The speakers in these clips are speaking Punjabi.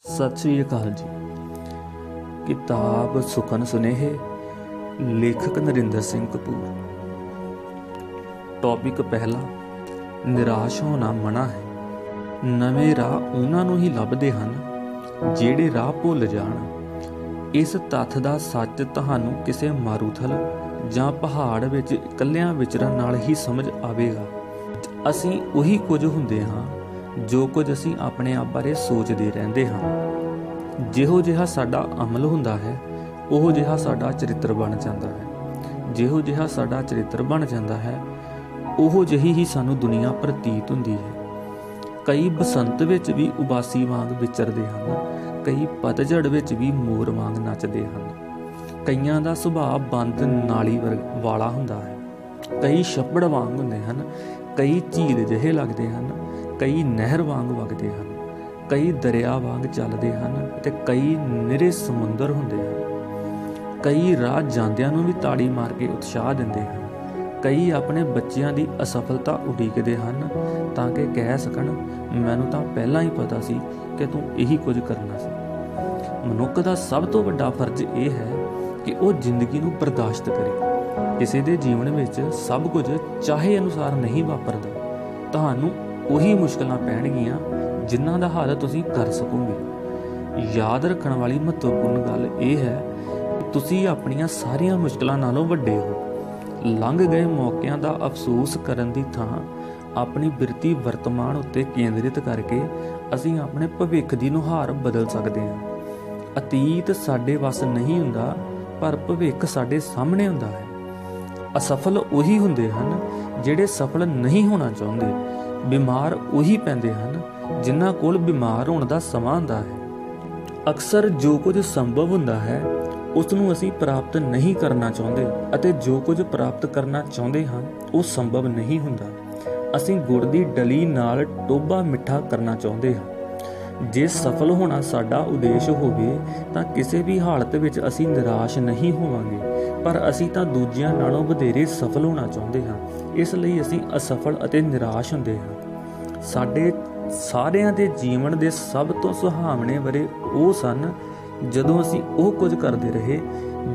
सत श्री अकाल जी। किताब सुखन सुनेहे, लेखक नरिंदर सिंह कपूर। टॉपिक पहला, निराश होना मना है। नਵੇਂ ਰਾਹ ਉਹਨਾਂ ਨੂੰ ਹੀ ਲੱਭਦੇ ਹਨ ਜਿਹੜੇ ਰਾਹ ਭੁੱਲ ਜਾਣ। ਇਸ ਤੱਥ ਦਾ ਸੱਚ ਤੁਹਾਨੂੰ ਕਿਸੇ ਮਾਰੂਥਲ ਜਾਂ ਪਹਾੜ ਵਿੱਚ ਇਕੱਲਿਆਂ ਵਿਚਰਨ ਨਾਲ ਹੀ ਸਮਝ ਆਵੇਗਾ। ਅਸੀਂ ਉਹੀ ਕੁਝ ਹੁੰਦੇ ਹਾਂ ਜੋ ਕੁਝ ਅਸੀਂ ਆਪਣੇ ਆਪ ਬਾਰੇ ਸੋਚਦੇ ਰਹਿੰਦੇ ਹਾਂ। ਜਿਹੋ ਜਿਹਾ ਸਾਡਾ ਅਮਲ ਹੁੰਦਾ ਹੈ ਉਹੋ ਜਿਹਾ ਸਾਡਾ ਚਰਿੱਤਰ ਬਣ ਜਾਂਦਾ ਹੈ। ਜਿਹੋ ਜਿਹਾ ਸਾਡਾ ਚਰਿੱਤਰ ਬਣ ਜਾਂਦਾ ਹੈ ਉਹੋ ਜਿਹੀ ਹੀ ਸਾਨੂੰ ਦੁਨੀਆ ਪ੍ਰਤੀਤ ਹੁੰਦੀ ਹੈ। ਕਈ ਬਸੰਤ ਵਿੱਚ ਵੀ ਉਬਾਸੀ ਵਾਂਗ ਵਿਚਰਦੇ ਹਨ, ਕਈ ਪਤਝੜ ਵਿੱਚ ਵੀ ਮੋਰ ਵਾਂਗ ਨੱਚਦੇ ਹਨ। ਕਈਆਂ ਦਾ ਸੁਭਾਅ ਬੰਦ ਨਾਲੀ ਵਾਲਾ ਹੁੰਦਾ ਹੈ, ਕਈ ਛੱਪੜ ਵਾਂਗ ਹੁੰਦੇ ਹਨ, ਕਈ ਝੀਲ ਜਿਹੇ ਲੱਗਦੇ ਹਨ, ਕਈ ਨਹਿਰ ਵਾਂਗ ਵਗਦੇ ਹਨ, ਕਈ ਦਰਿਆ ਵਾਂਗ ਚੱਲਦੇ ਹਨ ਅਤੇ ਕਈ ਨਿਰੇ ਸਮੁੰਦਰ ਹੁੰਦੇ ਹਨ। ਕਈ ਰਾਹ ਜਾਂਦਿਆਂ ਨੂੰ ਵੀ ਤਾੜੀ ਮਾਰ ਕੇ ਉਤਸ਼ਾਹ ਦਿੰਦੇ ਹਨ। ਕਈ ਆਪਣੇ ਬੱਚਿਆਂ ਦੀ ਅਸਫਲਤਾ ਉਡੀਕਦੇ ਹਨ ਤਾਂ ਕਿ ਕਹਿ ਸਕਣ, ਮੈਨੂੰ ਤਾਂ ਪਹਿਲਾਂ ਹੀ ਪਤਾ ਸੀ ਕਿ ਤੂੰ ਇਹੀ ਕੁਝ ਕਰਨਾ ਸੀ। ਮਨੁੱਖ ਦਾ ਸਭ ਤੋਂ ਵੱਡਾ ਫਰਜ਼ ਇਹ ਹੈ ਕਿ ਉਹ ਜ਼ਿੰਦਗੀ ਨੂੰ ਬਰਦਾਸ਼ਤ ਕਰੇ। ਕਿਸੇ ਦੇ ਜੀਵਨ ਵਿੱਚ ਸਭ ਕੁਝ ਚਾਹੇ ਅਨੁਸਾਰ ਨਹੀਂ ਵਾਪਰਦਾ। ਤੁਹਾਨੂੰ ਉਹੀ ਮੁਸ਼ਕਲਾਂ ਪੈਣਗੀਆਂ ਜਿਨ੍ਹਾਂ ਦਾ ਹੱਲ ਤੁਸੀਂ ਕਰ ਸਕੋਗੇ। ਯਾਦ ਰੱਖਣ ਵਾਲੀ ਮਹੱਤਵਪੂਰਨ ਗੱਲ ਇਹ ਹੈ ਕਿ ਤੁਸੀਂ ਆਪਣੀਆਂ ਸਾਰੀਆਂ ਮੁਸ਼ਕਲਾਂ ਨਾਲੋਂ ਵੱਡੇ ਹੋ। ਲੰਘ ਗਏ ਮੌਕਿਆਂ ਦਾ ਅਫਸੋਸ ਕਰਨ ਦੀ ਥਾਂ ਆਪਣੀ ਬਿਰਤੀ ਵਰਤਮਾਨ ਉੱਤੇ ਕੇਂਦਰਿਤ ਕਰਕੇ ਅਸੀਂ ਆਪਣੇ ਭਵਿੱਖ ਦੀ ਨੁਹਾਰ ਬਦਲ ਸਕਦੇ ਹਾਂ। ਅਤੀਤ ਸਾਡੇ ਵੱਸ ਨਹੀਂ ਹੁੰਦਾ, ਪਰ ਭਵਿੱਖ ਸਾਡੇ ਸਾਹਮਣੇ ਹੁੰਦਾ ਹੈ। ਅਸਫਲ ਉਹੀ ਹੁੰਦੇ ਹਨ ਜਿਹੜੇ ਸਫਲ ਨਹੀਂ ਹੋਣਾ ਚਾਹੁੰਦੇ। ਬਿਮਾਰ ਉਹੀ ਪੈਂਦੇ ਹਨ ਜਿਨ੍ਹਾਂ ਕੋਲ ਬਿਮਾਰ ਹੋਣ ਦਾ ਸਮਾਂ ਹੁੰਦਾ ਹੈ। ਅਕਸਰ ਜੋ ਕੁਝ ਸੰਭਵ ਹੁੰਦਾ ਹੈ ਉਸ ਨੂੰ ਅਸੀਂ ਪ੍ਰਾਪਤ ਨਹੀਂ ਕਰਨਾ ਚਾਹੁੰਦੇ ਅਤੇ ਜੋ ਕੁਝ ਪ੍ਰਾਪਤ ਕਰਨਾ ਚਾਹੁੰਦੇ ਹਾਂ ਉਹ ਸੰਭਵ ਨਹੀਂ ਹੁੰਦਾ। ਅਸੀਂ ਗੁੜ ਦੀ ਡਲੀ ਨਾਲ ਟੋਭਾ ਮਿੱਠਾ ਕਰਨਾ ਚਾਹੁੰਦੇ ਹਾਂ। ਜੇ ਸਫਲ ਹੋਣਾ ਸਾਡਾ ਉਦੇਸ਼ ਹੋਵੇ ਤਾਂ ਕਿਸੇ ਵੀ ਹਾਲਤ ਵਿੱਚ ਅਸੀਂ ਨਿਰਾਸ਼ ਨਹੀਂ ਹੋਵਾਂਗੇ, ਪਰ ਅਸੀਂ ਤਾਂ ਦੂਜਿਆਂ ਨਾਲੋਂ ਵਧੇਰੇ ਸਫਲ ਹੋਣਾ ਚਾਹੁੰਦੇ ਹਾਂ। ਇਸ ਲਈ ਅਸੀਂ ਅਸਫਲ ਅਤੇ ਨਿਰਾਸ਼ ਹੁੰਦੇ ਹਾਂ। ਸਾਡੇ ਸਾਰਿਆਂ ਦੇ ਜੀਵਨ ਦੇ ਸਭ ਤੋਂ ਸੁਹਾਵਣੇ ਵਰੇ ਉਹ ਸਨ ਜਦੋਂ ਅਸੀਂ ਉਹ ਕੁਝ ਕਰਦੇ ਰਹੇ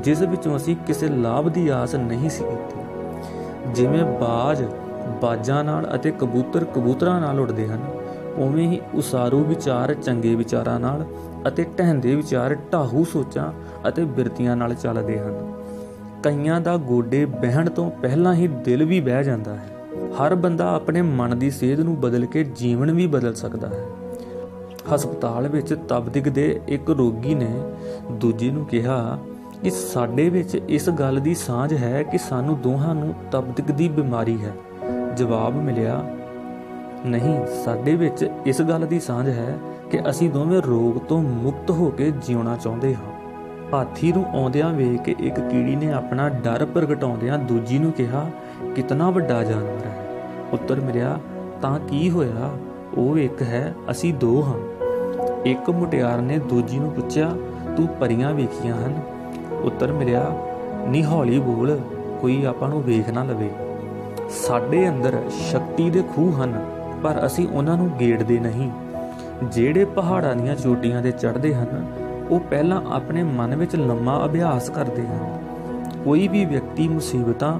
ਜਿਸ ਵਿੱਚੋਂ ਅਸੀਂ ਕਿਸੇ ਲਾਭ ਦੀ ਆਸ ਨਹੀਂ ਸੀ ਕੀਤੀ। ਜਿਵੇਂ ਬਾਜ਼ ਬਾਜ਼ਾਂ ਨਾਲ ਅਤੇ ਕਬੂਤਰ ਕਬੂਤਰਾਂ ਨਾਲ ਉੱਡਦੇ ਹਨ, ਉਵੇਂ ਹੀ ਉਸਾਰੂ ਵਿਚਾਰ ਚੰਗੇ ਵਿਚਾਰਾਂ ਨਾਲ ਅਤੇ ਢਹਿੰਦੇ ਵਿਚਾਰ ਢਾਹੂ ਸੋਚਾਂ ਅਤੇ ਬਿਰਤੀਆਂ ਨਾਲ ਚੱਲਦੇ ਹਨ। ਕਈਆਂ ਦਾ ਗੋਡੇ ਬਹਿਣ ਤੋਂ ਪਹਿਲਾਂ ਹੀ ਦਿਲ ਵੀ ਬਹਿ ਜਾਂਦਾ ਹੈ। ਹਰ ਬੰਦਾ ਆਪਣੇ ਮਨ ਦੀ ਸੇਧ ਨੂੰ ਬਦਲ ਕੇ ਜੀਵਨ ਵੀ ਬਦਲ ਸਕਦਾ ਹੈ। ਹਸਪਤਾਲ ਵਿੱਚ ਤਬਦੀਕ ਦੇ ਇੱਕ ਰੋਗੀ ਨੇ ਦੂਜੇ ਨੂੰ ਕਿਹਾ ਕਿ ਸਾਡੇ ਵਿੱਚ ਇਸ ਗੱਲ ਦੀ ਸਾਂਝ ਹੈ ਕਿ ਸਾਨੂੰ ਦੋਹਾਂ ਨੂੰ ਤਬਦੀਕ ਦੀ ਬਿਮਾਰੀ ਹੈ। ਜਵਾਬ ਮਿਲਿਆ, ਨਹੀਂ, ਸਾਡੇ ਵਿੱਚ ਇਸ ਗੱਲ ਦੀ ਸਾਂਝ ਹੈ ਕਿ ਅਸੀਂ ਦੋਵੇਂ ਰੋਗ ਤੋਂ ਮੁਕਤ ਹੋ ਕੇ ਜਿਉਣਾ ਚਾਹੁੰਦੇ ਹਾਂ। ਹਾਥੀ ਨੂੰ ਆਉਂਦਿਆਂ ਵੇਖ ਕੇ ਇੱਕ ਕੀੜੀ ਨੇ ਆਪਣਾ ਡਰ ਪ੍ਰਗਟਾਉਂਦਿਆਂ ਦੂਜੀ ਨੂੰ ਕਿਹਾ, ਕਿਤਨਾ ਵੱਡਾ ਜਾਨਵਰ ਹੈ। ਉੱਤਰ ਮਿਲਿਆ, ਤਾਂ ਕੀ ਹੋਇਆ, ਉਹ ਇੱਕ ਹੈ, ਅਸੀਂ ਦੋ ਹਾਂ। ਇੱਕ ਮੁਟਿਆਰ ਨੇ ਦੂਜੀ ਨੂੰ ਪੁੱਛਿਆ, ਤੂੰ ਪਰੀਆਂ ਵੇਖੀਆਂ ਹਨ? ਉੱਤਰ ਮਿਲਿਆ, ਨੀ ਹੌਲੀ ਬੋਲ, ਕੋਈ ਆਪਾਂ ਨੂੰ ਵੇਖ ਨਾ ਲਵੇ। ਸਾਡੇ ਅੰਦਰ ਸ਼ਕਤੀ ਦੇ ਖੂਹ ਹਨ, ਪਰ ਅਸੀਂ ਉਹਨਾਂ ਨੂੰ ਗੇੜਦੇ ਨਹੀਂ। ਜਿਹੜੇ ਪਹਾੜਾਂ ਦੀਆਂ ਚੋਟੀਆਂ ਤੇ ਚੜ੍ਹਦੇ ਹਨ ਉਹ ਪਹਿਲਾਂ ਆਪਣੇ ਮਨ ਵਿੱਚ ਲੰਮਾ ਅਭਿਆਸ ਕਰਦੇ ਹਨ। ਕੋਈ ਵੀ ਵਿਅਕਤੀ ਮੁਸੀਬਤਾਂ,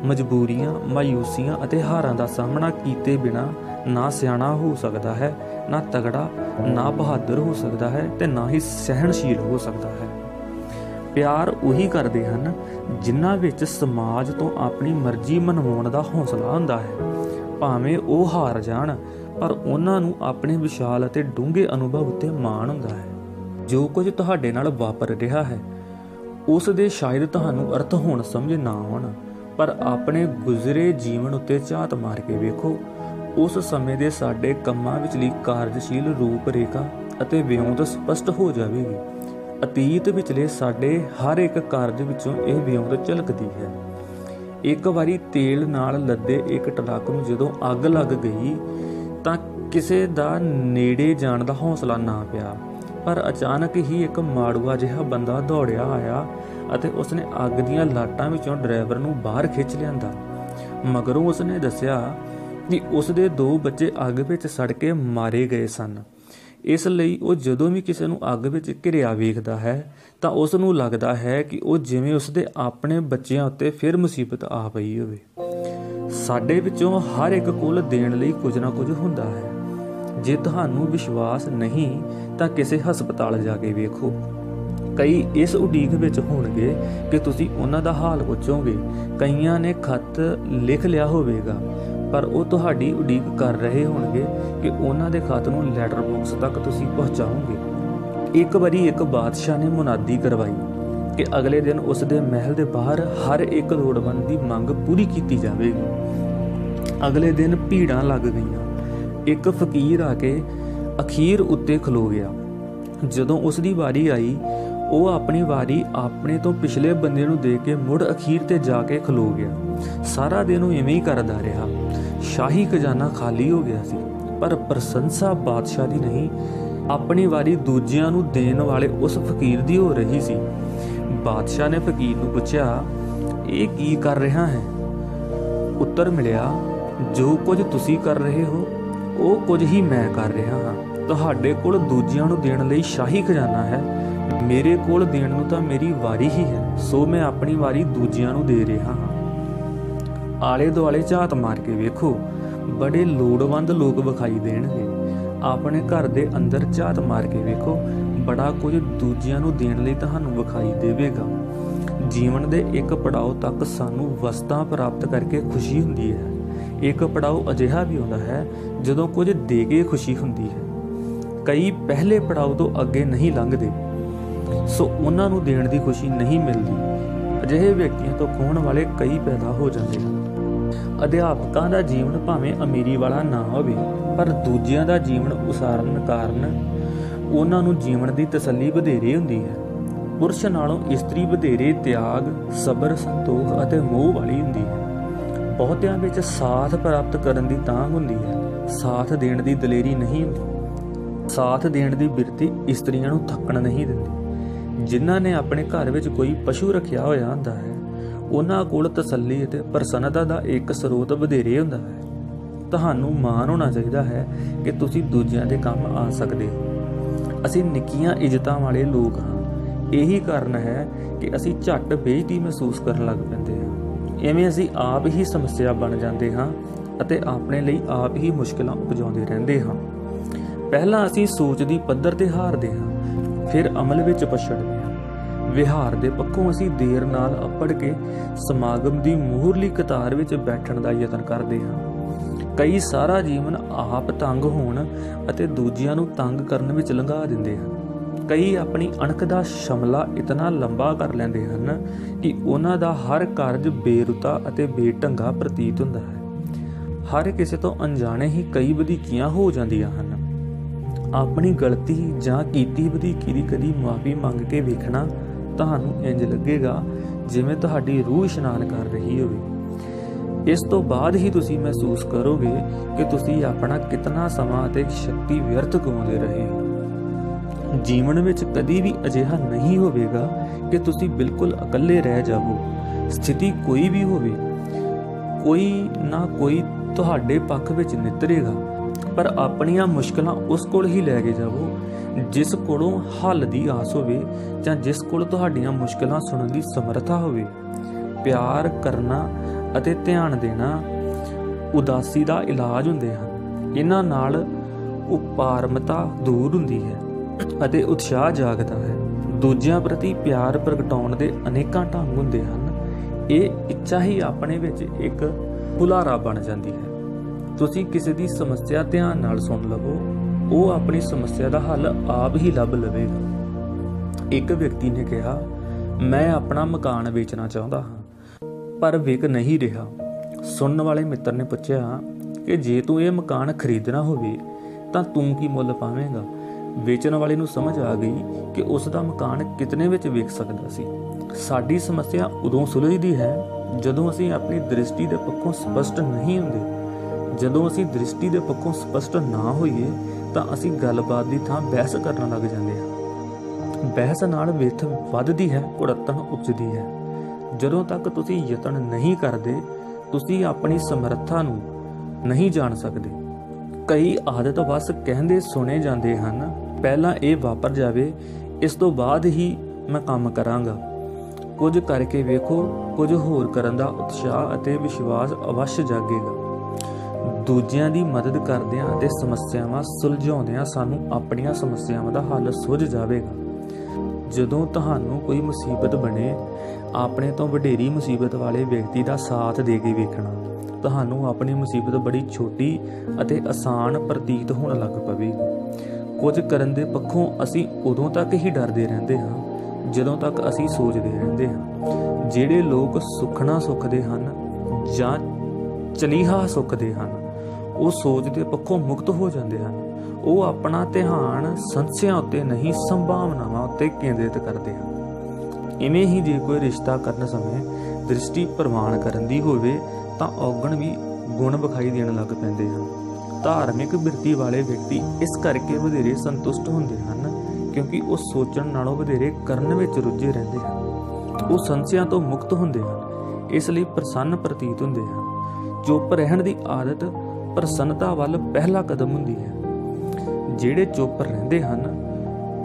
ਮਜਬੂਰੀਆਂ, ਮਾਯੂਸੀਆਂ ਅਤੇ ਹਾਰਾਂ ਦਾ ਸਾਹਮਣਾ ਕੀਤੇ ਬਿਨਾਂ ਨਾ ਸਿਆਣਾ ਹੋ ਸਕਦਾ ਹੈ, ਨਾ ਤਗੜਾ, ਨਾ ਬਹਾਦਰ ਹੋ ਸਕਦਾ ਹੈ ਤੇ ਨਾ ਹੀ ਸਹਿਣਸ਼ੀਲ ਹੋ ਸਕਦਾ ਹੈ। ਪਿਆਰ ਉਹੀ ਕਰਦੇ ਹਨ ਜਿਨ੍ਹਾਂ ਵਿੱਚ ਸਮਾਜ ਤੋਂ ਆਪਣੀ ਮਰਜ਼ੀ ਮਨਵਾਉਣ ਦਾ ਹੌਸਲਾ ਹੁੰਦਾ ਹੈ। ਭਾਵੇਂ ਉਹ ਹਾਰ ਜਾਣ, ਪਰ ਉਹਨਾਂ ਨੂੰ ਆਪਣੇ ਵਿਸ਼ਾਲ ਅਤੇ ਡੂੰਘੇ ਅਨੁਭਵ ਉੱਤੇ ਮਾਣ ਹੁੰਦਾ ਹੈ। ਜੋ ਕੁਝ ਤੁਹਾਡੇ ਨਾਲ ਵਾਪਰ ਰਿਹਾ ਹੈ ਉਸ ਦੇ ਸ਼ਾਇਦ ਤੁਹਾਨੂੰ ਅਰਥ ਹੁਣ ਸਮਝ ਨਾ ਆਉਣ, ਪਰ ਆਪਣੇ ਗੁਜ਼ਰੇ ਜੀਵਨ ਉੱਤੇ ਝਾਤ ਮਾਰ ਕੇ ਵੇਖੋ। ਉਸ ਸਮੇਂ ਦੇ ਸਾਡੇ ਕੰਮਾਂ ਵਿਚਲੀ ਕਾਰਜਸ਼ੀਲ ਰੂਪ ਰੇਖਾ ਅਤੇ ਵਿਉਂਤ ਸਪਸ਼ਟ ਹੋ ਜਾਵੇਗੀ। ਅਤੀਤ ਵਿਚਲੇ ਸਾਡੇ ਹਰ ਇੱਕ ਕਾਰਜ ਵਿੱਚੋਂ ਇਹ ਵਿਉਂਤ ਝਲਕਦੀ ਹੈ। ਇੱਕ ਵਾਰੀ ਤੇਲ ਨਾਲ ਲੱਦੇ ਇੱਕ ਟਰੱਕ ਨੂੰ ਜਦੋਂ ਅੱਗ ਲੱਗ ਗਈ ਤਾਂ ਕਿਸੇ ਦਾ ਨੇੜੇ ਜਾਣ ਦਾ ਹੌਸਲਾ ਨਾ ਪਿਆ, ਪਰ ਅਚਾਨਕ ਹੀ ਇੱਕ ਮਾੜੂਆ ਜਿਹਾ ਬੰਦਾ ਦੌੜਿਆ ਆਇਆ ਅਤੇ ਉਸਨੇ ਅੱਗ ਦੀਆਂ ਲਾਟਾਂ ਵਿੱਚੋਂ ਡਰਾਈਵਰ ਨੂੰ ਬਾਹਰ ਖਿੱਚ ਲਿਆਂਦਾ। ਮਗਰੋਂ ਉਸਨੇ ਦੱਸਿਆ ਕਿ ਉਸਦੇ 2 ਬੱਚੇ ਅੱਗ ਵਿੱਚ ਸੜ ਕੇ ਮਾਰੇ ਗਏ ਸਨ। ਇਸ ਲਈ ਉਹ ਜਦੋਂ ਵੀ ਕਿਸੇ ਨੂੰ ਅੱਗ ਵਿੱਚ ਘਿਰਿਆ ਵੇਖਦਾ ਹੈ ਤਾਂ ਉਸ ਨੂੰ ਲੱਗਦਾ ਹੈ ਕਿ ਉਹ ਜਿਵੇਂ ਉਸਦੇ ਆਪਣੇ ਬੱਚਿਆਂ ਉੱਤੇ ਫਿਰ ਮੁਸੀਬਤ ਆ ਪਈ ਹੋਵੇ। ਸਾਡੇ ਵਿੱਚੋਂ ਹਰ ਇੱਕ ਕੋਲ ਦੇਣ ਲਈ ਕੁਝ ਨਾ ਕੁਝ ਹੁੰਦਾ ਹੈ। ਜੇ ਤੁਹਾਨੂੰ ਵਿਸ਼ਵਾਸ ਨਹੀਂ ਤਾਂ ਕਿਸੇ ਹਸਪਤਾਲ ਜਾ ਕੇ ਵੇਖੋ। ਕਈ ਇਸ ਉਡੀਕ ਵਿੱਚ ਹੋਣਗੇ ਕਿ ਤੁਸੀਂ ਉਹਨਾਂ ਦਾ ਹਾਲ ਪੁੱਛੋਗੇ। ਕਈਆਂ ਨੇ ਖੱਤ ਲਿਖ ਲਿਆ ਹੋਵੇਗਾ, ਪਰ ਉਹ ਤੁਹਾਡੀ ਉਡੀਕ ਕਰ ਰਹੇ ਹੋਣਗੇ ਕਿ ਉਹਨਾਂ ਦੇ ਖੱਤ ਨੂੰ ਲੈਟਰ ਬਾਕਸ ਤੱਕ ਤੁਸੀਂ ਪਹੁੰਚਾਓਗੇ। ਇੱਕ ਵਾਰੀ ਇੱਕ ਬਾਦਸ਼ਾਹ ਨੇ ਮੁਨਾਦੀ ਕਰਵਾਈ ਕਿ ਅਗਲੇ ਦਿਨ ਉਸ ਦੇ ਮਹਿਲ ਦੇ ਬਾਹਰ ਹਰ ਇੱਕ ਲੋੜਵੰਦ ਦੀ ਮੰਗ ਪੂਰੀ ਕੀਤੀ ਜਾਵੇਗੀ। ਅਗਲੇ ਦਿਨ ਭੀੜਾਂ ਲੱਗ ਗਈਆਂ। ਇੱਕ ਫਕੀਰ ਆ ਕੇ ਅਖੀਰ ਉੱਤੇ ਖਲੋ ਗਿਆ। ਜਦੋਂ ਉਸ ਦੀ ਵਾਰੀ ਆਈ, ਉਹ ਆਪਣੀ ਵਾਰੀ ਆਪਣੇ ਤੋਂ ਪਿਛਲੇ ਬੰਦੇ ਨੂੰ ਦੇ ਕੇ ਮੁੜ ਅਖੀਰ ਤੇ ਜਾ ਕੇ ਖਲੋ ਗਿਆ। ਸਾਰਾ ਦਿਨ ਉਹ ਇਵੇਂ ਹੀ ਕਰਦਾ ਰਿਹਾ। ਸ਼ਾਹੀ ਖਜ਼ਾਨਾ ਖਾਲੀ ਹੋ ਗਿਆ ਸੀ, ਪਰ ਪ੍ਰਸ਼ੰਸਾ ਬਾਦਸ਼ਾਹ ਦੀ ਨਹੀਂ, ਆਪਣੀ ਵਾਰੀ ਦੂਜਿਆਂ ਨੂੰ ਦੇਣ ਵਾਲੇ ਉਸ ਫਕੀਰ ਦੀ ਹੋ ਰਹੀ ਸੀ। ਬਾਦਸ਼ਾਹ ਨੇ ਫਕੀਰ ਨੂੰ ਪੁੱਛਿਆ, ਇਹ ਕੀ ਕਰ ਰਿਹਾ ਹੈ? ਉੱਤਰ ਮਿਲਿਆ, ਜੋ ਕੁਝ ਤੁਸੀਂ ਕਰ ਰਹੇ ਹੋ ਉਹ ਕੁਝ ਹੀ ਮੈਂ ਕਰ ਰਿਹਾ ਹਾਂ। ਤੁਹਾਡੇ ਕੋਲ ਦੂਜਿਆਂ ਨੂੰ ਦੇਣ ਲਈ ਸ਼ਾਹੀ ਖਜ਼ਾਨਾ ਹੈ, ਮੇਰੇ ਕੋਲ ਦੇਣ ਨੂੰ ਤਾਂ ਮੇਰੀ ਵਾਰੀ ਹੀ ਹੈ, ਸੋ ਮੈਂ ਆਪਣੀ ਵਾਰੀ ਦੂਜਿਆਂ ਨੂੰ ਦੇ ਰਿਹਾ ਹਾਂ। ਆਲੇ ਦੁਆਲੇ ਝਾਤ ਮਾਰ ਕੇ ਵੇਖੋ, ਬੜੇ ਲੋੜਵੰਦ ਲੋਕ ਵਿਖਾਈ ਦੇਣਗੇ। ਆਪਣੇ ਘਰ ਦੇ ਅੰਦਰ ਝਾਤ ਮਾਰ ਕੇ ਵੇਖੋ, ਬੜਾ ਕੁਝ ਦੂਜਿਆਂ ਨੂੰ ਦੇਣ ਲਈ ਤੁਹਾਨੂੰ ਵਿਖਾਈ ਦੇਵੇਗਾ। ਜੀਵਨ ਦੇ ਇੱਕ ਪੜਾਅ ਤੱਕ ਸਾਨੂੰ ਵਸਤਾਂ ਪ੍ਰਾਪਤ ਕਰਕੇ ਖੁਸ਼ੀ ਹੁੰਦੀ ਹੈ। ਇੱਕ ਪੜਾਅ ਅਜਿਹਾ ਵੀ ਹੁੰਦਾ ਹੈ ਜਦੋਂ ਕੁਝ ਦੇ ਕੇ ਖੁਸ਼ੀ ਹੁੰਦੀ ਹੈ। ਕਈ ਪਹਿਲੇ ਪੜਾਅ ਤੋਂ ਅੱਗੇ ਨਹੀਂ ਲੰਘਦੇ, ਸੋ ਉਹਨਾਂ ਨੂੰ ਦੇਣ ਦੀ ਖੁਸ਼ੀ ਨਹੀਂ ਮਿਲਦੀ। ਅਜਿਹੇ ਵਿਅਕਤੀਆਂ ਤੋਂ ਖੋਹਣ ਵਾਲੇ ਕਈ ਪੈਦਾ ਹੋ ਜਾਂਦੇ ਹਨ। ਅਧਿਆਪਕਾਂ ਦਾ ਜੀਵਨ ਭਾਵੇਂ ਅਮੀਰੀ ਵਾਲਾ ਨਾ ਹੋਵੇ, ਪਰ ਦੂਜਿਆਂ ਦਾ ਜੀਵਨ ਉਸਾਰਨ ਕਾਰਨ ਉਹਨਾਂ ਨੂੰ ਜੀਵਨ ਦੀ ਤਸੱਲੀ ਵਧੇਰੇ ਹੁੰਦੀ ਹੈ। ਪੁਰਸ਼ ਨਾਲੋਂ ਇਸਤਰੀ ਵਧੇਰੇ ਤਿਆਗ, ਸਬਰ, ਸੰਤੋਖ ਅਤੇ ਮੋਹ ਵਾਲੀ ਹੁੰਦੀ ਹੈ। ਬਹੁਤਿਆਂ ਵਿੱਚ ਸਾਥ ਪ੍ਰਾਪਤ ਕਰਨ ਦੀ ਤਾਂਘ ਹੁੰਦੀ ਹੈ, ਸਾਥ ਦੇਣ ਦੀ ਦਲੇਰੀ ਨਹੀਂ ਹੁੰਦੀ। ਸਾਥ ਦੇਣ ਦੀ ਬਿਰਤੀ ਇਸਤਰੀਆਂ ਨੂੰ ਥੱਕਣ ਨਹੀਂ ਦਿੰਦੀ। ਜਿਨ੍ਹਾਂ ਨੇ ਆਪਣੇ ਘਰ ਵਿੱਚ ਕੋਈ ਪਸ਼ੂ ਰੱਖਿਆ ਹੋਇਆ ਹੁੰਦਾ ਹੈ, ਉਹਨਾਂ ਕੋਲ ਤਸੱਲੀ ਅਤੇ ਪ੍ਰਸੰਨਤਾ ਦਾ ਇੱਕ ਸਰੋਤ ਵਧੇਰੇ ਹੁੰਦਾ ਹੈ। ਤੁਹਾਨੂੰ ਮਾਣ ਹੋਣਾ ਚਾਹੀਦਾ ਹੈ ਕਿ ਤੁਸੀਂ ਦੂਜਿਆਂ ਦੇ ਕੰਮ ਆ ਸਕਦੇ ਹੋ। ਅਸੀਂ ਨਿੱਕੀਆਂ ਇੱਜ਼ਤਾਂ ਵਾਲੇ ਲੋਕ ਹਾਂ। ਇਹੀ ਕਾਰਨ ਹੈ ਕਿ ਅਸੀਂ ਝੱਟ ਬੇਇੱਜ਼ਤੀ ਮਹਿਸੂਸ ਕਰਨ ਲੱਗ ਪੈਂਦੇ ਹਾਂ। ਇਵੇਂ ਅਸੀਂ ਆਪ ਹੀ ਸਮੱਸਿਆ ਬਣ ਜਾਂਦੇ ਹਾਂ ਅਤੇ ਆਪਣੇ ਲਈ ਆਪ ਹੀ ਮੁਸ਼ਕਲਾਂ ਉਪਜਾਉਂਦੇ ਰਹਿੰਦੇ ਹਾਂ। ਪਹਿਲਾਂ ਅਸੀਂ ਸੋਚ ਦੀ ਪੱਧਰ ਤੇ ਹਾਰਦੇ ਹਾਂ, ਫਿਰ ਅਮਲ ਵਿੱਚ ਪਛੜਦੇ ਹਾਂ। ਵਿਹਾਰ ਦੇ ਪੱਖੋਂ ਅਸੀਂ ਦੇਰ ਨਾਲ ਅੱਪੜ ਕੇ ਸਮਾਗਮ ਦੀ ਮੂਹਰਲੀ ਕਤਾਰ ਵਿੱਚ ਬੈਠਣ ਦਾ ਯਤਨ ਕਰਦੇ ਹਾਂ। ਕਈ ਸਾਰਾ ਜੀਵਨ ਆਪ ਤੰਗ ਹੋਣ ਅਤੇ ਦੂਜਿਆਂ ਨੂੰ ਤੰਗ ਕਰਨ ਵਿੱਚ ਲੰਘਾ ਦਿੰਦੇ ਹਨ। ਕਈ ਆਪਣੀ ਅਣਖ ਦਾ ਸ਼ਮਲਾ ਇਤਨਾ ਲੰਬਾ ਕਰ ਲੈਂਦੇ ਹਨ ਕਿ ਉਹਨਾਂ ਦਾ ਹਰ ਕਾਰਜ ਬੇਰੁਤਾ ਅਤੇ ਬੇਢੰਗਾ ਪ੍ਰਤੀਤ ਹੁੰਦਾ ਹੈ। ਹਰ ਕਿਸੇ ਤੋਂ ਅਣਜਾਣੇ ਹੀ ਕਈ ਵਧੀਕੀਆਂ ਹੋ ਜਾਂਦੀਆਂ ਹਨ। ਆਪਣੀ ਗਲਤੀ ਜਾਂ ਕੀਤੀ ਵਧੀਕੀ ਦੀ ਕਦੀ ਮੁਆਫੀ ਮੰਗ ਕੇ ਵੇਖਣਾ, ਤੁਹਾਨੂੰ ਇੰਜ ਲੱਗੇਗਾ ਜਿਵੇਂ ਤੁਹਾਡੀ ਰੂਹ ਇਸ਼ਨਾਨ ਕਰ ਰਹੀ ਹੋਵੇ। ਇਸ ਤੋਂ ਬਾਅਦ ਹੀ ਤੁਸੀਂ ਮਹਿਸੂਸ ਕਰੋਗੇ ਕਿ ਤੁਸੀਂ ਆਪਣਾ ਕਿਤਨਾ ਸਮਾਂ ਅਤੇ ਸ਼ਕਤੀ ਵਿਅਰਥ ਗਵਾਉਂਦੇ ਰਹੇ ਹੋ। ਜੀਵਨ ਵਿੱਚ ਕਦੀ ਵੀ ਅਜਿਹਾ ਨਹੀਂ ਹੋਵੇਗਾ ਕਿ ਤੁਸੀਂ ਬਿਲਕੁਲ ਇਕੱਲੇ ਰਹਿ ਜਾਵੋ। ਸਥਿਤੀ ਕੋਈ ਵੀ ਹੋਵੇ, ਕੋਈ ਨਾ ਕੋਈ ਤੁਹਾਡੇ ਪੱਖ ਵਿੱਚ ਨਿੱਤਰੇਗਾ, ਪਰ ਆਪਣੀਆਂ ਮੁਸ਼ਕਲਾਂ ਉਸ ਕੋਲ ਹੀ ਲੈ ਕੇ ਜਾਵੋ ਜਿਸ ਕੋਲੋਂ ਹੱਲ ਦੀ ਆਸ ਹੋਵੇ ਜਾਂ ਜਿਸ ਕੋਲ ਤੁਹਾਡੀਆਂ ਮੁਸ਼ਕਲਾਂ ਸੁਣਨ ਦੀ ਸਮਰੱਥਾ ਹੋਵੇ। ਪਿਆਰ ਕਰਨਾ ਅਤੇ ਧਿਆਨ ਦੇਣਾ ਉਦਾਸੀ ਦਾ ਇਲਾਜ ਹੁੰਦੇ ਹਨ। ਇਹਨਾਂ ਨਾਲ ਉਪਾਰਮਤਾ ਦੂਰ ਹੁੰਦੀ ਹੈ ਅਤੇ ਉਤਸ਼ਾਹ ਜਾਗਦਾ ਹੈ। ਦੂਜਿਆਂ ਪ੍ਰਤੀ ਪਿਆਰ ਪ੍ਰਗਟਾਉਣ ਦੇ ਅਨੇਕਾਂ ਢੰਗ ਹੁੰਦੇ ਹਨ। ਇਹ ਇੱਛਾ ਹੀ ਆਪਣੇ ਵਿੱਚ ਇੱਕ ਹੁਲਾਰਾ ਬਣ ਜਾਂਦੀ ਹੈ। ਤੁਸੀਂ ਕਿਸੇ ਦੀ ਸਮੱਸਿਆ ਧਿਆਨ ਨਾਲ ਸੁਣ ਲਵੋ, ਉਹ ਆਪਣੀ ਸਮੱਸਿਆ ਦਾ ਹੱਲ ਆਪ ਹੀ ਲੱਭ ਲਵੇਗਾ। ਇੱਕ ਵਿਅਕਤੀ ਨੇ ਕਿਹਾ, ਮੈਂ ਆਪਣਾ ਮਕਾਨ ਵੇਚਣਾ ਚਾਹੁੰਦਾ ਹਾਂ, ਪਰ ਵਿਕ ਨਹੀਂ ਰਿਹਾ। ਸੁਣਨ ਵਾਲੇ ਮਿੱਤਰ ਨੇ ਪੁੱਛਿਆ ਕਿ ਜੇ ਤੂੰ ਇਹ ਮਕਾਨ ਖਰੀਦਣਾ ਹੋਵੇ ਤਾਂ ਤੂੰ ਕੀ ਮੁੱਲ ਪਾਵੇਂਗਾ? ਵੇਚਣ ਵਾਲੇ ਨੂੰ ਸਮਝ ਆ ਗਈ ਕਿ ਉਸ ਦਾ ਮਕਾਨ ਕਿਤਨੇ ਵਿੱਚ ਵਿਕ ਸਕਦਾ ਸੀ। ਸਾਡੀ ਸਮੱਸਿਆ ਉਦੋਂ ਸੁਲਝਦੀ ਹੈ ਜਦੋਂ ਅਸੀਂ ਆਪਣੀ ਦ੍ਰਿਸ਼ਟੀ ਦੇ ਪੱਖੋਂ ਸਪਸ਼ਟ ਨਹੀਂ ਹੁੰਦੇ। ਜਦੋਂ ਅਸੀਂ ਦ੍ਰਿਸ਼ਟੀ ਦੇ ਪੱਖੋਂ ਸਪਸ਼ਟ ਨਾ ਹੋਈਏ ਤਾਂ ਅਸੀਂ ਗੱਲਬਾਤ ਦੀ ਥਾਂ ਬਹਿਸ ਕਰਨ ਲੱਗ ਜਾਂਦੇ ਹਾਂ। ਬਹਿਸ ਨਾਲ ਵਿੱਥ ਵੱਧਦੀ ਹੈ, ਕੁੜੱਤਣ ਉਪਜਦੀ ਹੈ। ਜਦੋਂ ਤੱਕ ਤੁਸੀਂ ਯਤਨ ਨਹੀਂ ਕਰਦੇ, ਤੁਸੀਂ ਆਪਣੀ ਸਮਰੱਥਾ ਨੂੰ ਨਹੀਂ ਜਾਣ ਸਕਦੇ। ਕਈ ਆਦਤ ਬਸ ਕਹਿੰਦੇ ਸੁਣੇ ਜਾਂਦੇ ਹਨ, ਪਹਿਲਾਂ ਇਹ ਵਾਪਰ ਜਾਵੇ, ਇਸ ਤੋਂ ਬਾਅਦ ਹੀ ਮੈਂ ਕੰਮ ਕਰਾਂਗਾ। ਕੁਝ ਕਰਕੇ ਵੇਖੋ, ਕੁਝ ਹੋਰ ਕਰਨ ਦਾ ਉਤਸ਼ਾਹ ਅਤੇ ਵਿਸ਼ਵਾਸ ਅਵੱਸ਼ ਜਾਗੇਗਾ। ਦੂਜਿਆਂ ਦੀ ਮਦਦ ਕਰਦਿਆਂ ਅਤੇ ਸਮੱਸਿਆਵਾਂ ਸੁਲਝਾਉਂਦਿਆਂ ਸਾਨੂੰ ਆਪਣੀਆਂ ਸਮੱਸਿਆਵਾਂ ਦਾ ਹੱਲ ਸੁੱਝ ਜਾਵੇਗਾ। ਜਦੋਂ ਤੁਹਾਨੂੰ ਕੋਈ ਮੁਸੀਬਤ ਬਣੇ, ਆਪਣੇ ਤੋਂ ਵਡੇਰੀ ਮੁਸੀਬਤ ਵਾਲੇ ਵਿਅਕਤੀ ਦਾ ਸਾਥ ਦੇ ਕੇ ਵੇਖਣਾ। ਤੁਹਾਨੂੰ ਆਪਣੀ ਮੁਸੀਬਤ ਬੜੀ ਛੋਟੀ ਅਤੇ ਆਸਾਨ ਪ੍ਰਤੀਤ ਹੋਣ ਲੱਗ ਪਵੇਗੀ। ਕੁਝ ਕਰਨ ਦੇ ਪੱਖੋਂ ਅਸੀਂ ਉਦੋਂ ਤੱਕ ਹੀ ਡਰਦੇ ਰਹਿੰਦੇ ਹਾਂ ਜਦੋਂ ਤੱਕ ਅਸੀਂ ਸੋਚਦੇ ਰਹਿੰਦੇ ਹਾਂ। ਜਿਹੜੇ ਲੋਕ ਸੁਖਣਾ ਸੁੱਖਦੇ ਹਨ ਜਾਂ ਚਲੀਹਾ ਸੁੱਖਦੇ ਹਨ, ਉਹ ਸੋਚ ਦੇ ਪੱਖੋਂ ਮੁਕਤ ਹੋ ਜਾਂਦੇ ਹਨ। ਉਹ ਆਪਣਾ ਧਿਆਨ ਸੰਸਿਆਂ ਉੱਤੇ ਨਹੀਂ, ਸੰਭਾਵਨਾਵਾਂ ਉੱਤੇ ਕੇਂਦਰਿਤ ਕਰਦੇ ਹਨ। ਇਵੇਂ ਹੀ ਜੇ ਕੋਈ ਰਿਸ਼ਤਾ ਕਰਨ ਸਮੇਂ ਦ੍ਰਿਸ਼ਟੀ ਪ੍ਰਵਾਨ ਕਰਨ ਦੀ ਹੋਵੇ ਤਾਂ ਔਗਣ ਵੀ ਗੁਣ ਵਿਖਾਈ ਦੇਣ ਲੱਗ ਪੈਂਦੇ ਹਨ। ਧਾਰਮਿਕ ਬਿਰਤੀ ਵਾਲੇ ਵਿਅਕਤੀ ਇਸ ਕਰਕੇ ਵਧੇਰੇ ਸੰਤੁਸ਼ਟ ਹੁੰਦੇ ਹਨ ਕਿਉਂਕਿ ਉਹ ਸੋਚਣ ਨਾਲੋਂ ਵਧੇਰੇ ਕਰਨ ਵਿੱਚ ਰੁੱਝੇ ਰਹਿੰਦੇ ਹਨ। ਉਹ ਸੰਸਿਆਂ ਤੋਂ ਮੁਕਤ ਹੁੰਦੇ ਹਨ, ਇਸ ਲਈ ਪ੍ਰਸੰਨ ਪ੍ਰਤੀਤ ਹੁੰਦੇ ਹਨ। ਚੁੱਪ ਰਹਿਣ ਦੀ ਆਦਤ ਪ੍ਰਸੰਨਤਾ ਵੱਲ ਪਹਿਲਾ ਕਦਮ ਹੁੰਦੀ ਹੈ। ਜਿਹੜੇ ਚੁੱਪ ਰਹਿੰਦੇ ਹਨ,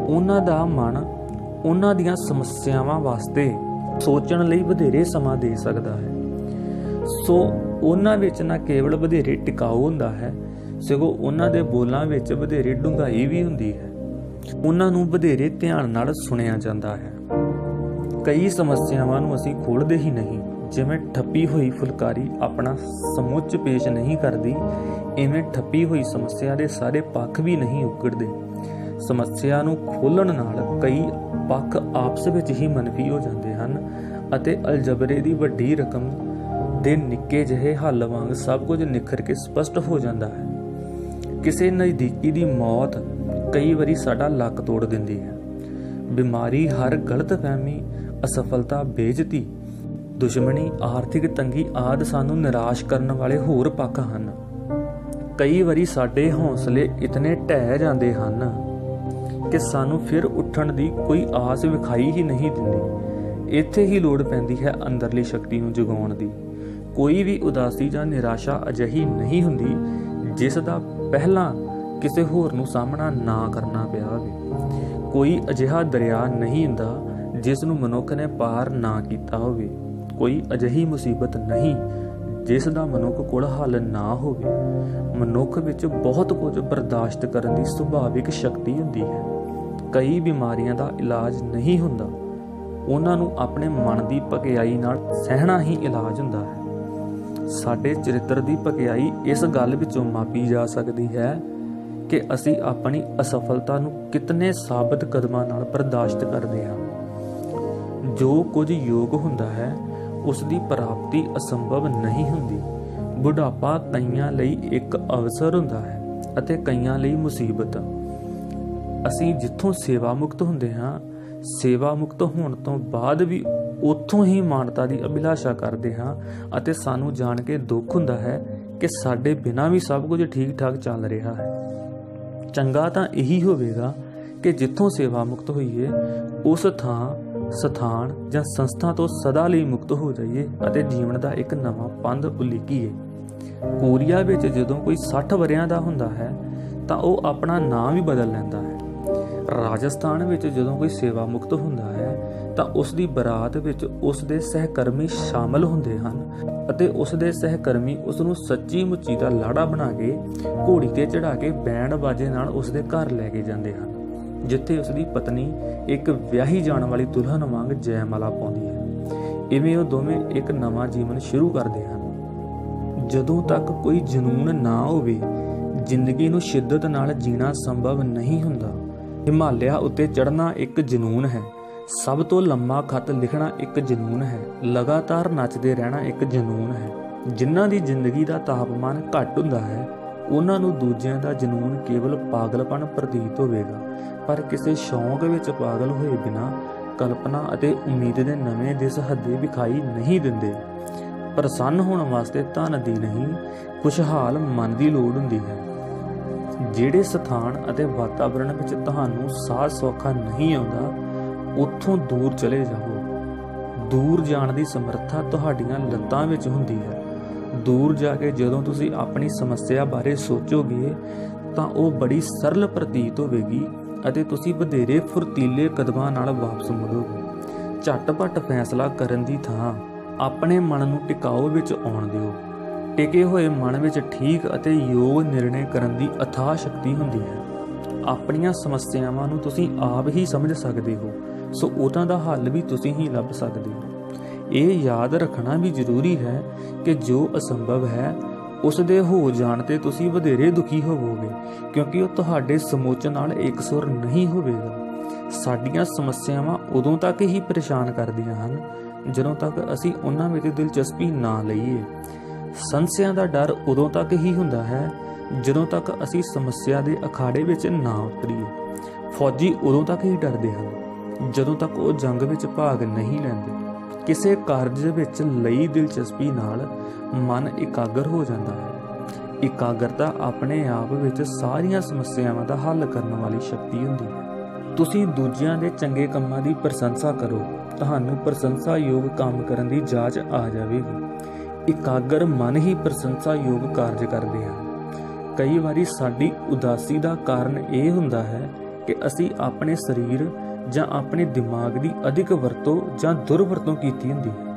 ਉਹਨਾਂ ਦਾ ਮਨ ਉਹਨਾਂ ਦੀਆਂ ਸਮੱਸਿਆਵਾਂ ਵਾਸਤੇ ਸੋਚਣ ਲਈ ਵਧੇਰੇ ਸਮਾਂ ਦੇ ਸਕਦਾ ਹੈ। ਸੋ ਉਹਨਾਂ ਵਿੱਚ ਨਾ ਕੇਵਲ ਵਧੇਰੇ ਟਿਕਾਊ ਹੁੰਦਾ ਹੈ, ਸਗੋਂ ਉਹਨਾਂ ਦੇ ਬੋਲਾਂ ਵਿੱਚ ਵਧੇਰੇ ਡੂੰਘਾਈ ਵੀ ਹੁੰਦੀ ਹੈ। ਉਹਨਾਂ ਨੂੰ ਵਧੇਰੇ ਧਿਆਨ ਨਾਲ ਸੁਣਿਆ ਜਾਂਦਾ ਹੈ। ਕਈ ਸਮੱਸਿਆਵਾਂ ਨੂੰ ਅਸੀਂ ਖੋਲ੍ਹਦੇ ਹੀ ਨਹੀਂ। ਜਿਵੇਂ ਠੱਪੀ ਹੋਈ ਫੁਲਕਾਰੀ ਆਪਣਾ ਸਮੁੱਚ ਪੇਸ਼ ਨਹੀਂ ਕਰਦੀ, ਇਵੇਂ ਠੱਪੀ ਹੋਈ ਸਮੱਸਿਆ ਦੇ ਸਾਰੇ ਪੱਖ ਵੀ ਨਹੀਂ ਉਗੜਦੇ। ਸਮੱਸਿਆ ਨੂੰ ਖੋਲ੍ਹਣ ਨਾਲ ਕਈ ਪੱਖ ਆਪਸ ਵਿੱਚ ਹੀ ਮਨਫੀ ਹੋ ਜਾਂਦੇ ਹਨ ਅਤੇ ਅਲਜਬਰੇ ਦੀ ਵੱਡੀ ਰਕਮ ਦੇ ਨਿੱਕੇ ਜਿਹੇ ਹੱਲ ਵਾਂਗ ਸਭ ਕੁਝ ਨਿਖਰ ਕੇ ਸਪਸ਼ਟ ਹੋ ਜਾਂਦਾ ਹੈ। ਕਿਸੇ ਨਜ਼ਦੀਕੀ ਦੀ ਮੌਤ ਕਈ ਵਾਰੀ ਸਾਡਾ ਲੱਕ ਤੋੜ ਦਿੰਦੀ ਹੈ। ਬਿਮਾਰੀ, ਹਰ ਗਲਤਫਹਿਮੀ, ਅਸਫਲਤਾ, ਬੇਇੱਜ਼ਤੀ, ਦੁਸ਼ਮਣੀ, ਆਰਥਿਕ ਤੰਗੀ ਆਦਿ ਸਾਨੂੰ ਨਿਰਾਸ਼ ਕਰਨ ਵਾਲੇ ਹੋਰ ਪੱਖ ਹਨ। ਕਈ ਵਾਰੀ ਸਾਡੇ ਹੌਸਲੇ ਇਤਨੇ ਢਹਿ ਜਾਂਦੇ ਹਨ ਕਿ ਸਾਨੂੰ ਫਿਰ ਉੱਠਣ ਦੀ ਕੋਈ ਆਸ ਵਿਖਾਈ ਹੀ ਨਹੀਂ ਦਿੰਦੀ। ਇੱਥੇ ਹੀ ਲੋੜ ਪੈਂਦੀ ਹੈ ਅੰਦਰਲੀ ਸ਼ਕਤੀ ਨੂੰ ਜਗਾਉਣ ਦੀ। ਕੋਈ ਵੀ ਉਦਾਸੀ ਜਾਂ ਨਿਰਾਸ਼ਾ ਅਜਿਹੀ ਨਹੀਂ ਹੁੰਦੀ ਜਿਸ ਦਾ ਪਹਿਲਾਂ ਕਿਸੇ ਹੋਰ ਨੂੰ ਸਾਹਮਣਾ ਨਾ ਕਰਨਾ ਪਿਆ ਹੋਵੇ। ਕੋਈ ਅਜਿਹਾ ਦਰਿਆ ਨਹੀਂ ਹੁੰਦਾ ਜਿਸ ਨੂੰ ਮਨੁੱਖ ਨੇ ਪਾਰ ਨਾ ਕੀਤਾ ਹੋਵੇ। ਕੋਈ ਅਜਿਹੀ ਮੁਸੀਬਤ ਨਹੀਂ ਜਿਸ ਦਾ ਮਨੁੱਖ ਕੋਲ ਹੱਲ ਨਾ ਹੋਵੇ। ਮਨੁੱਖ ਵਿੱਚ ਬਹੁਤ ਕੁਝ ਬਰਦਾਸ਼ਤ ਕਰਨ ਦੀ ਸੁਭਾਵਿਕ ਸ਼ਕਤੀ ਹੁੰਦੀ ਹੈ। ਕਈ ਬਿਮਾਰੀਆਂ ਦਾ ਇਲਾਜ ਨਹੀਂ ਹੁੰਦਾ, ਉਹਨਾਂ ਨੂੰ ਆਪਣੇ ਮਨ ਦੀ ਭਕਿਆਈ ਨਾਲ ਸਹਿਣਾ ਹੀ ਇਲਾਜ ਹੁੰਦਾ ਹੈ। ਸਾਡੇ ਚਰਿੱਤਰ ਦੀ ਭਕਿਆਈ ਇਸ ਗੱਲ ਵਿੱਚੋਂ ਮਾਪੀ ਜਾ ਸਕਦੀ ਹੈ ਕਿ ਅਸੀਂ ਆਪਣੀ ਅਸਫਲਤਾ ਨੂੰ ਕਿਤਨੇ ਸਾਬਤ ਕਦਮਾਂ ਨਾਲ ਬਰਦਾਸ਼ਤ ਕਰਦੇ ਹਾਂ। ਜੋ ਕੁਝ ਯੋਗ ਹੁੰਦਾ ਹੈ ਉਸ ਦੀ ਪ੍ਰਾਪਤੀ ਅਸੰਭਵ ਨਹੀਂ ਹੁੰਦੀ। ਬੁਢਾਪਾ ਕਈਆਂ ਲਈ ਇੱਕ ਅਵਸਰ ਹੁੰਦਾ ਹੈ ਅਤੇ ਕਈਆਂ ਲਈ ਮੁਸੀਬਤ। ਅਸੀਂ ਜਿੱਥੋਂ ਸੇਵਾ ਮੁਕਤ ਹੁੰਦੇ ਹਾਂ, ਸੇਵਾ ਮੁਕਤ ਹੋਣ ਤੋਂ ਬਾਅਦ ਵੀ ਉੱਥੋਂ ਹੀ ਮਾਨਤਾ ਦੀ ਅਭਿਲਾਸ਼ਾ ਕਰਦੇ ਹਾਂ ਅਤੇ ਸਾਨੂੰ ਜਾਣ ਕੇ ਦੁੱਖ ਹੁੰਦਾ ਹੈ ਕਿ ਸਾਡੇ ਬਿਨਾਂ ਵੀ ਸਭ ਕੁਝ ਠੀਕ ਠਾਕ ਚੱਲ ਰਿਹਾ ਹੈ। ਚੰਗਾ ਤਾਂ ਇਹੀ ਹੋਵੇਗਾ ਕਿ ਜਿੱਥੋਂ ਸੇਵਾ ਮੁਕਤ ਹੋਈਏ ਉਸ ਥਾਂ, ਸਥਾਨ ਜਾਂ ਸੰਸਥਾ ਤੋਂ ਸਦਾ ਲਈ ਮੁਕਤ ਹੋ ਜਾਈਏ ਅਤੇ ਜੀਵਨ ਦਾ ਇੱਕ ਨਵਾਂ ਪੰਧ ਉਲੀਕੀਏ। ਕੋਰੀਆ ਵਿੱਚ ਜਦੋਂ ਕੋਈ 60 ਵਰ੍ਹਿਆਂ ਦਾ ਹੁੰਦਾ ਹੈ ਤਾਂ ਉਹ ਆਪਣਾ ਨਾਂ ਵੀ ਬਦਲ ਲੈਂਦਾ ਹੈ। ਰਾਜਸਥਾਨ ਵਿੱਚ ਜਦੋਂ ਕੋਈ ਸੇਵਾ ਮੁਕਤ ਹੁੰਦਾ ਹੈ ਤਾਂ ਉਸ ਦੀ ਬਰਾਤ ਵਿੱਚ ਉਸ ਦੇ ਸਹਿਕਰਮੀ ਸ਼ਾਮਲ ਹੁੰਦੇ ਹਨ ਅਤੇ ਉਸ ਦੇ ਸਹਿਕਰਮੀ ਉਸ ਨੂੰ ਸੱਚੀ ਮੁੱਚੀ ਦਾ ਲਾੜਾ ਬਣਾ ਕੇ ਘੋੜੀ ਤੇ ਚੜਾ ਕੇ ਬੈਂਡ ਬਾਜੇ ਨਾਲ ਉਸ ਦੇ ਘਰ ਲੈ ਕੇ ਜਾਂਦੇ ਹਨ, ਜਿੱਥੇ ਉਸ ਦੀ ਪਤਨੀ ਇੱਕ ਵਿਆਹੀ ਜਾਣ ਵਾਲੀ ਦੁਲਹਨ ਵਾਂਗ ਜੈਮਾਲਾ ਪਾਉਂਦੀ ਹੈ। ਇਵੇਂ ਉਹ ਦੋਵੇਂ ਇੱਕ ਨਵਾਂ ਜੀਵਨ ਸ਼ੁਰੂ ਕਰਦੇ ਹਨ। ਜਦੋਂ ਤੱਕ ਕੋਈ ਜਨੂੰਨ ਨਾ ਹੋਵੇ, ਜ਼ਿੰਦਗੀ ਨੂੰ ਸ਼ਿੱਦਤ ਨਾਲ ਜੀਣਾ ਸੰਭਵ ਨਹੀਂ ਹੁੰਦਾ। ਹਿਮਾਲਿਆ ਉੱਤੇ ਚੜ੍ਹਨਾ ਇੱਕ ਜਨੂੰਨ ਹੈ, ਸਭ ਤੋਂ ਲੰਮਾ ਖੱਤ ਲਿਖਣਾ ਇੱਕ ਜਨੂੰਨ ਹੈ, ਲਗਾਤਾਰ ਨੱਚਦੇ ਰਹਿਣਾ ਇੱਕ ਜਨੂੰਨ ਹੈ। ਜਿਨ੍ਹਾਂ ਦੀ ਜ਼ਿੰਦਗੀ ਦਾ ਤਾਪਮਾਨ ਘੱਟ ਹੁੰਦਾ ਹੈ ਉਹਨਾਂ ਨੂੰ ਦੂਜਿਆਂ ਦਾ ਜਨੂੰਨ ਕੇਵਲ ਪਾਗਲਪਣ ਪ੍ਰਤੀਤ ਹੋਵੇਗਾ, ਪਰ ਕਿਸੇ ਸ਼ੌਂਕ ਵਿੱਚ ਪਾਗਲ ਹੋਏ ਬਿਨਾਂ ਕਲਪਨਾ ਅਤੇ ਉਮੀਦ ਦੇ ਨਵੇਂ ਦਿਸ ਹੱਦੇ ਵਿਖਾਈ ਨਹੀਂ ਦਿੰਦੇ। ਪ੍ਰਸੰਨ ਹੋਣ ਵਾਸਤੇ ਧਨ ਦੀ ਨਹੀਂ, ਖੁਸ਼ਹਾਲ ਮਨ ਦੀ ਲੋੜ ਹੁੰਦੀ ਹੈ। ਜਿਹੜੇ ਸਥਾਨ ਅਤੇ ਵਾਤਾਵਰਣ ਵਿੱਚ ਤੁਹਾਨੂੰ ਸਾਹ ਸੌਖਾ ਨਹੀਂ ਆਉਂਦਾ, ਉੱਥੋਂ ਦੂਰ ਚਲੇ ਜਾਓ। ਦੂਰ ਜਾਣ ਦੀ ਸਮਰੱਥਾ ਤੁਹਾਡੀਆਂ ਲੱਤਾਂ ਵਿੱਚ ਹੁੰਦੀ ਹੈ। दूर जाके ਜਦੋਂ ਤੁਸੀਂ ਆਪਣੀ ਸਮੱਸਿਆ ਬਾਰੇ ਸੋਚੋਗੇ ਤਾਂ ਉਹ ਬੜੀ ਸਰਲ ਪ੍ਰਤੀਤ ਹੋਵੇਗੀ ਅਤੇ ਤੁਸੀਂ ਵਧੇਰੇ ਫੁਰਤੀਲੇ ਕਦਮਾਂ ਨਾਲ ਵਾਪਸ ਮੁੜੋਗੇ। ਝਟਪਟ ਫੈਸਲਾ ਕਰਨ ਦੀ ਥਾਂ ਆਪਣੇ ਮਨ ਨੂੰ ਟਿਕਾਓ ਵਿੱਚ ਆਉਣ ਦਿਓ। ਟਿਕੇ ਹੋਏ ਮਨ ਵਿੱਚ ਠੀਕ ਅਤੇ ਯੋਗ ਨਿਰਣੇ ਕਰਨ ਦੀ ਅਥਾਹ ਸ਼ਕਤੀ ਹੁੰਦੀ ਹੈ। ਆਪਣੀਆਂ ਸਮੱਸਿਆਵਾਂ ਨੂੰ ਤੁਸੀਂ ਆਪ ਹੀ ਸਮਝ ਸਕਦੇ ਹੋ, ਸੋ ਉਹਨਾਂ ਦਾ ਹੱਲ ਵੀ ਤੁਸੀਂ ਹੀ ਲੱਭ ਸਕਦੇ ਹੋ। ਇਹ ਯਾਦ ਰੱਖਣਾ ਵੀ ਜ਼ਰੂਰੀ ਹੈ ਕਿ ਜੋ ਅਸੰਭਵ ਹੈ ਉਸ ਦੇ ਹੋ ਜਾਣ 'ਤੇ ਤੁਸੀਂ ਵਧੇਰੇ ਦੁਖੀ ਹੋਵੋਗੇ, ਕਿਉਂਕਿ ਉਹ ਤੁਹਾਡੇ ਸਮੋਚ ਨਾਲ ਇਕਸੁਰ ਨਹੀਂ ਹੋਵੇਗਾ। ਸਾਡੀਆਂ ਸਮੱਸਿਆਵਾਂ ਉਦੋਂ ਤੱਕ ਹੀ ਪਰੇਸ਼ਾਨ ਕਰਦੀਆਂ ਹਨ ਜਦੋਂ ਤੱਕ ਅਸੀਂ ਉਹਨਾਂ ਵਿੱਚ ਦਿਲਚਸਪੀ ਨਾ ਲਈਏ। ਸੰਸ਼ਿਆਂ ਦਾ ਡਰ ਉਦੋਂ ਤੱਕ ਹੀ ਹੁੰਦਾ ਹੈ ਜਦੋਂ ਤੱਕ ਅਸੀਂ ਸਮੱਸਿਆ ਦੇ ਅਖਾੜੇ ਵਿੱਚ ਨਾ ਉਤਰੀਏ। ਫੌਜੀ ਉਦੋਂ ਤੱਕ ਹੀ ਡਰਦੇ ਹਨ ਜਦੋਂ ਤੱਕ ਉਹ ਜੰਗ ਵਿੱਚ ਭਾਗ ਨਹੀਂ ਲੈਂਦੇ। ਕਿਸੇ ਕਾਰਜ ਵਿੱਚ ਲਈ ਦਿਲਚਸਪੀ ਨਾਲ ਮਨ ਇਕਾਗਰ ਹੋ ਜਾਂਦਾ ਹੈ। ਇਕਾਗਰਤਾ ਆਪਣੇ ਆਪ ਵਿੱਚ ਸਾਰੀਆਂ ਸਮੱਸਿਆਵਾਂ ਦਾ ਹੱਲ ਕਰਨ ਵਾਲੀ ਸ਼ਕਤੀ ਹੁੰਦੀ ਹੈ। ਤੁਸੀਂ ਦੂਜਿਆਂ ਦੇ ਚੰਗੇ ਕੰਮਾਂ ਦੀ ਪ੍ਰਸ਼ੰਸਾ ਕਰੋ, ਤੁਹਾਨੂੰ ਪ੍ਰਸ਼ੰਸਾਯੋਗ ਕੰਮ ਕਰਨ ਦੀ ਜਾਚ ਆ ਜਾਵੇਗੀ। ਇਕਾਗਰ ਮਨ ਹੀ ਪ੍ਰਸ਼ੰਸਾਯੋਗ ਕਾਰਜ ਕਰਦੇ ਹਨ। ਕਈ ਵਾਰੀ ਸਾਡੀ ਉਦਾਸੀ ਦਾ ਕਾਰਨ ਇਹ ਹੁੰਦਾ ਹੈ ਕਿ ਅਸੀਂ ਆਪਣੇ ਸਰੀਰ ਜਾਂ ਆਪਣੇ ਦਿਮਾਗ ਦੀ ਅਧਿਕ ਵਰਤੋਂ ਜਾਂ ਦੁਰਵਰਤੋਂ ਕੀਤੀ ਹੁੰਦੀ ਹੈ।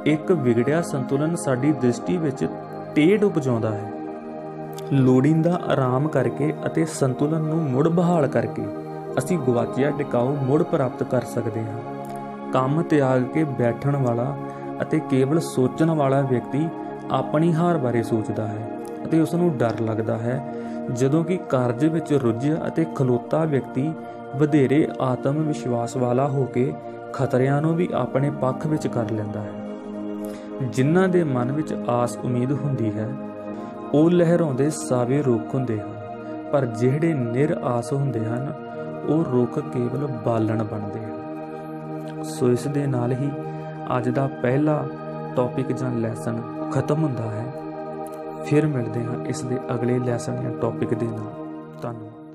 ਇੱਕ ਵਿਗੜਿਆ ਸੰਤੁਲਨ ਸਾਡੀ ਦ੍ਰਿਸ਼ਟੀ ਵਿੱਚ ਟੇਢ ਉਪਜਾਉਂਦਾ ਹੈ। ਲੋੜੀਂਦਾ ਆਰਾਮ ਕਰਕੇ ਅਤੇ ਸੰਤੁਲਨ ਨੂੰ ਮੁੜ ਬਹਾਲ ਕਰਕੇ ਅਸੀਂ ਗੁਆਚਿਆ ਟਿਕਾਊ ਮੁੜ ਪ੍ਰਾਪਤ ਕਰ ਸਕਦੇ ਹਾਂ। ਕੰਮ ਤਿਆਗ ਕੇ ਬੈਠਣ ਵਾਲਾ ਅਤੇ ਕੇਵਲ ਸੋਚਣ ਵਾਲਾ ਵਿਅਕਤੀ ਆਪਣੀ ਹਾਰ ਬਾਰੇ ਸੋਚਦਾ ਹੈ ਅਤੇ ਉਸ ਨੂੰ ਡਰ ਲੱਗਦਾ ਹੈ, ਜਦੋਂ ਕਿ ਕਾਰਜ ਵਿੱਚ ਰੁੱਝਿਆ ਅਤੇ ਖਲੋਤਾ ਵਿਅਕਤੀ ਵਧੇਰੇ ਆਤਮ ਵਿਸ਼ਵਾਸ ਵਾਲਾ ਹੋ ਕੇ ਖਤਰਿਆਂ ਨੂੰ ਵੀ ਆਪਣੇ ਪੱਖ ਵਿੱਚ ਕਰ ਲੈਂਦਾ ਹੈ। ਜਿਨ੍ਹਾਂ ਦੇ ਮਨ ਵਿੱਚ ਆਸ ਉਮੀਦ ਹੁੰਦੀ ਹੈ ਉਹ ਲਹਿਰਾਉਂਦੇ ਸਾਵੇ ਰੁੱਖ ਹੁੰਦੇ ਹਨ, ਪਰ ਜਿਹੜੇ ਨਿਰ-ਆਸ ਹੁੰਦੇ ਹਨ ਉਹ ਰੁੱਖ ਕੇਵਲ ਬਾਲਣ ਬਣਦੇ ਹਨ। ਸੋ ਇਸ ਦੇ ਨਾਲ ਹੀ ਅੱਜ ਦਾ ਪਹਿਲਾ ਟੌਪਿਕ ਜਾਂ ਲੈਸਨ ਖਤਮ ਹੁੰਦਾ ਹੈ। ਫਿਰ ਮਿਲਦੇ ਹਾਂ ਇਸ ਦੇ ਅਗਲੇ ਲੈਸਨ ਜਾਂ ਟੌਪਿਕ ਦੇ ਨਾਲ। ਧੰਨਵਾਦ।